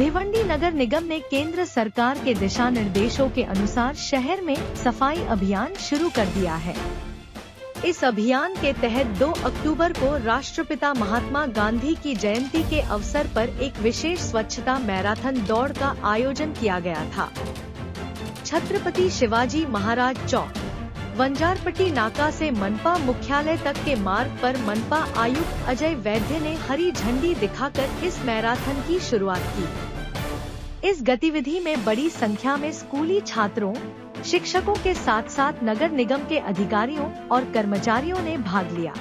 भिवंडी नगर निगम ने केंद्र सरकार के दिशा निर्देशों के अनुसार शहर में सफाई अभियान शुरू कर दिया है। इस अभियान के तहत 2 अक्टूबर को राष्ट्रपिता महात्मा गांधी की जयंती के अवसर पर एक विशेष स्वच्छता मैराथन दौड़ का आयोजन किया गया था। छत्रपति शिवाजी महाराज चौक, वंजारपट्टी नाका से मनपा मुख्यालय तक के मार्ग पर मनपा आयुक्त अजय वैद्य ने हरी झंडी दिखाकर इस मैराथन की शुरुआत की। इस गतिविधि में बड़ी संख्या में स्कूली छात्रों, शिक्षकों के साथ साथ नगर निगम के अधिकारियों और कर्मचारियों ने भाग लिया।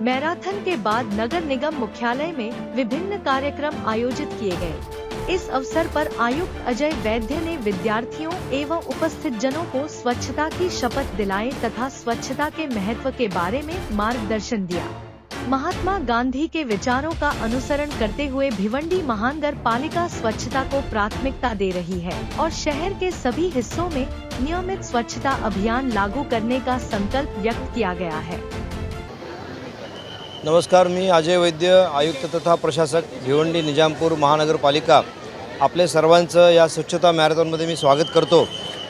मैराथन के बाद नगर निगम मुख्यालय में विभिन्न कार्यक्रम आयोजित किए गए। इस अवसर पर आयुक्त अजय वैद्य ने विद्यार्थियों एवं उपस्थित जनों को स्वच्छता की शपथ दिलाई तथा स्वच्छता के महत्व के बारे में मार्गदर्शन दिया। महात्मा गांधी के विचारों का अनुसरण करते हुए भिवंडी महानगर पालिका स्वच्छता को प्राथमिकता दे रही है और शहर के सभी हिस्सों में नियमित स्वच्छता अभियान लागू करने का संकल्प व्यक्त किया गया है। नमस्कार, मी अजय वैद्य, आयुक्त तथा प्रशासक, भिवंडी निजामपूर महानगरपालिका। आपले सर्वांचं या स्वच्छता मॅरेथॉनमध्ये मी स्वागत करतो।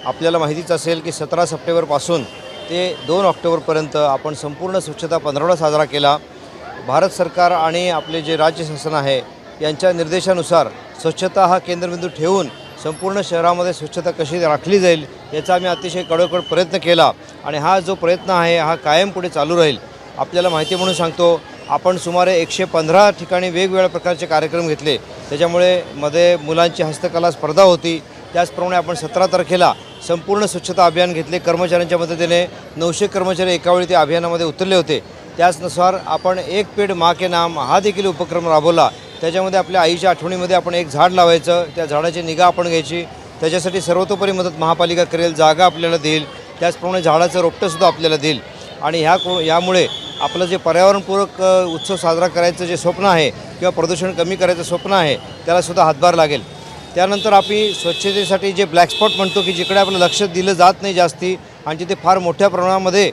आपल्याला माहितीच असेल की 17 सप्टेंबरपासून ते 2 ऑक्टोबरपर्यंत आपण संपूर्ण स्वच्छता पंधरवडा साजरा केला। भारत सरकार आणि आपले जे राज्य शासन आहे यांच्या निर्देशानुसार स्वच्छता हा केंद्रबिंदू ठेवून संपूर्ण शहरामध्ये स्वच्छता कशी राखली जाईल याचा आम्ही अतिशय कडकड प्रयत्न केला आणि हा जो प्रयत्न आहे हा कायम पुढे चालू राहील। आपल्याला माहिती म्हणून सांगतो, आपण सुमारे 115 ठिकाणी वेगवेगळ्या प्रकारचे कार्यक्रम घेतले। त्याच्यामुळे मध्ये मुलांची हस्तकला स्पर्धा होती। त्याचप्रमाणे आपण 17 तारखेला संपूर्ण स्वच्छता अभियान घेतले। कर्मचाऱ्यांच्या मदतीने 900 कर्मचारी एकावेळी त्या अभियानामध्ये उतरले होते। त्याचनुसार आपण एक पेड़ माँ के नाम हा देखील उपक्रम राबवला। त्याच्यामध्ये आपल्या आईच्या आठवणीमध्ये आपण एक झाड लावायचं, त्या झाडाची निगा आपण घ्यायची। त्याच्यासाठी सर्वतोपरी मदत महापालिका करेल, जागा आपल्याला देईल, त्याचप्रमाणे झाडाचं रोपटंसुद्धा आपल्याला देईल। आणि यामुळे आपलं जे पर्यावरणपूरक उत्सव साजरा करायचं जे स्वप्न आहे किंवा प्रदूषण कमी करायचं स्वप्न आहे त्याला सुद्धा हातभार लागेल। त्यानंतर आपण स्वच्छतेसाठी जे ब्लॅक स्पॉट म्हणतो की जिकडे आपलं लक्ष दिलं जात नाही जास्ती आणि तिथे फार मोठ्या प्रमाणामध्ये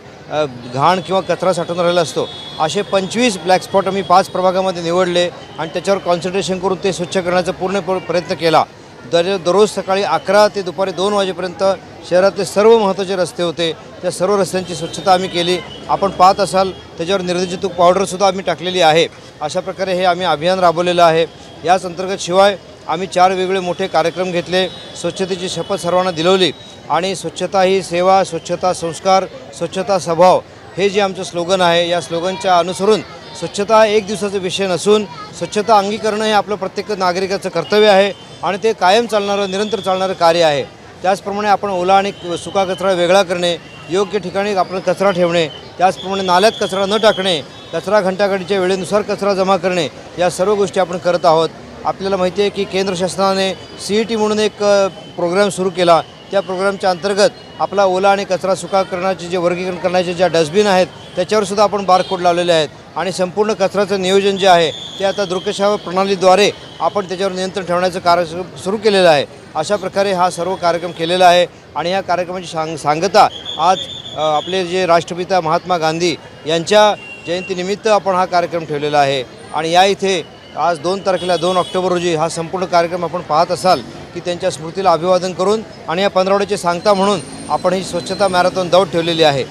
घाण किंवा कचरा साठून राहिला असतो, असे 25 ब्लॅक स्पॉट आम्ही 5 प्रभागामध्ये निवडले आणि त्याच्यावर कॉन्सन्ट्रेशन करून ते स्वच्छ करण्याचा पूर्ण प्रयत्न केला। दररोज सकाळी 11 ते दुपारी 2 वाजेपर्यंत शहरातले सर्व महत्त्वाचे रस्ते होते, त्या सर्व रस्त्यांची स्वच्छता आम्ही केली। आपण पाहत असाल त्याच्यावर निर्देशित तूप पावडरसुद्धा आम्ही टाकलेली आहे। अशा प्रकारे हे आम्ही अभियान राबवलेलं आहे। याच अंतर्गत शिवाय आम्ही 4 वेगळे मोठे कार्यक्रम घेतले। स्वच्छतेची शपथ सर्वांना दिलवली आणि स्वच्छता ही सेवा, स्वच्छता संस्कार, स्वच्छता स्वभाव हे जे आमचं स्लोगन आहे, या स्लोगनच्या अनुसरून स्वच्छता एक दिवसाचा विषय नसून स्वच्छता अंगीकरण हे आपलं प्रत्येक नागरिकाचं कर्तव्य आहे आणि ते कायम चालणारं, निरंतर चालणारं कार्य आहे। त्याचप्रमाणे आपण ओला आणि सुका कचरा वेगळा करणे, योग्य ठिकाणी आपण कचरा ठेवणे, त्याचप्रमाणे नाल्यात कचरा न टाकणे, कचरा घंटागाडीच्या वेळेनुसार कचरा जमा करणे, या सर्व गोष्टी आपण करत आहोत। आपल्याला माहिती आहे की केंद्र शासनाने CET म्हणून एक प्रोग्राम सुरू केला। त्या प्रोग्रामच्या अंतर्गत आपला ओला आणि कचरा सुका करण्याचे जे वर्गीकरण करण्याचे ज्या डस्टबिन आहेत त्याच्यावर सुद्धा आपण बारकोड लावलेले आहेत आणि संपूर्ण कचऱ्याचं नियोजन जे आहे ते आता दृकश्राव्य प्रणालीद्वारे आपण त्याच्यावर नियंत्रण ठेवण्याचं कार्य सुरू केलेलं आहे। अशा प्रकारे हा सर्व कार्यक्रम केलेला आहे आणि या कार्यक्रमाची सांगता आज आपले जे राष्ट्रपिता महात्मा गांधी यांच्या जयंतीनिमित्त आपण हा कार्यक्रम ठेवलेला आहे। आणि या इथे आज 2 तारखेला 2 ऑक्टोबर रोजी हा संपूर्ण कार्यक्रम आपण पाहत असाल की त्यांच्या स्मृतीला अभिवादन करून आणि या पंधरवड्याची सांगता म्हणून आपण ही स्वच्छता मॅरेथॉन दौड ठेवलेली आहे।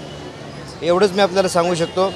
एवढंच मी आपल्याला सांगू शकतो।